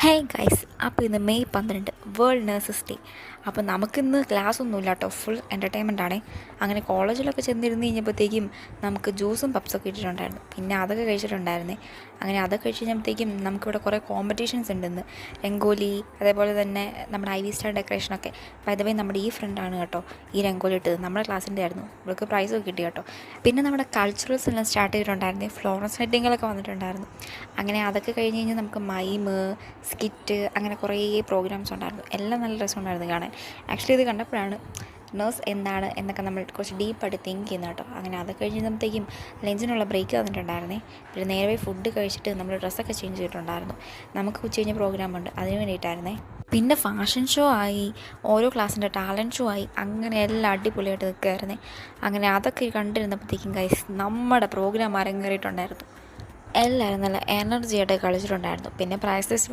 Hey guys, അപ്പോൾ ഇന്ന് May 12 world nurses day. അപ്പോൾ നമുക്കിന്ന് ക്ലാസ് ഒന്നുമില്ല കേട്ടോ, ഫുൾ എൻ്റർടൈൻമെൻ്റ് ആണ്. അങ്ങനെ കോളേജിലൊക്കെ ചെന്നിരുന്ന് കഴിഞ്ഞപ്പോഴത്തേക്കും നമുക്ക് ജ്യൂസും പപ്സൊക്കെ ഇട്ടിട്ടുണ്ടായിരുന്നു. പിന്നെ അതൊക്കെ കഴിച്ചിട്ടുണ്ടായിരുന്നേ. അങ്ങനെ അതൊക്കെ കഴിച്ച് കഴിഞ്ഞപ്പോഴത്തേക്കും നമുക്കിവിടെ കുറേ കോമ്പറ്റീഷൻസ് ഉണ്ടെന്ന്. രംഗോലി, അതേപോലെ തന്നെ നമ്മുടെ ഐ വി സ്റ്റാർ ഡെക്കറേഷനൊക്കെ. ബൈ ദ വേ നമ്മുടെ ഈ ഫ്രണ്ടാണ് കേട്ടോ ഈ രംഗോലി ഇട്ടത്, നമ്മുടെ ക്ലാസ്സിൻ്റെ ആയിരുന്നു. ഇവർക്ക് പ്രൈസൊക്കെ കിട്ടി കേട്ടോ. പിന്നെ നമ്മുടെ കൾച്ചറൽസ് എല്ലാം സ്റ്റാർട്ട് ചെയ്തിട്ടുണ്ടായിരുന്നേ. ഫ്ലോറൻസ് നൈറ്റിംഗേലൊക്കെ വന്നിട്ടുണ്ടായിരുന്നു. അങ്ങനെ അതൊക്കെ കഴിഞ്ഞ് കഴിഞ്ഞാൽ നമുക്ക് മൈമ്, സ്കിറ്റ്, അങ്ങനെ കുറേ പ്രോഗ്രാംസ് ഉണ്ടായിരുന്നു. എല്ലാം നല്ല രസമുണ്ടായിരുന്നു കാണാൻ. ആക്ച്വലി ഇത് കണ്ടപ്പോഴാണ് നേഴ്സ് എന്താണ് എന്നൊക്കെ നമ്മൾ കുറച്ച് ഡീപ്പായിട്ട് തിങ്ക് ചെയ്യുന്നത് കേട്ടോ. അങ്ങനെ അതൊക്കെ കഴിഞ്ഞപ്പോഴത്തേക്കും ലഞ്ചിനുള്ള ബ്രേക്ക് തന്നിട്ടുണ്ടായിരുന്നേ. പിന്നെ നേരെ ഫുഡ് കഴിച്ചിട്ട് നമ്മൾ ഡ്രസ്സൊക്കെ ചേഞ്ച് ചെയ്തിട്ടുണ്ടായിരുന്നു. നമുക്ക് ഉച്ച കഴിഞ്ഞ പ്രോഗ്രാമുണ്ട്, അതിന് വേണ്ടിയിട്ടായിരുന്നേ. പിന്നെ ഫാഷൻ ഷോ ആയി, ഓരോ ക്ലാസ്സിൻ്റെ ടാലൻറ്റ് ഷോ ആയി, അങ്ങനെ എല്ലാം അടിപൊളിയായിട്ട് നിൽക്കുമായിരുന്നേ. അങ്ങനെ അതൊക്കെ കണ്ടിരുന്നപ്പോഴത്തേക്കും ഗൈസ് നമ്മുടെ പ്രോഗ്രാം അരങ്ങേറിയിട്ടുണ്ടായിരുന്നു. എല്ലാവരും നല്ല എനർജിയായിട്ട് കളിച്ചിട്ടുണ്ടായിരുന്നു. പിന്നെ പ്രൈസസ്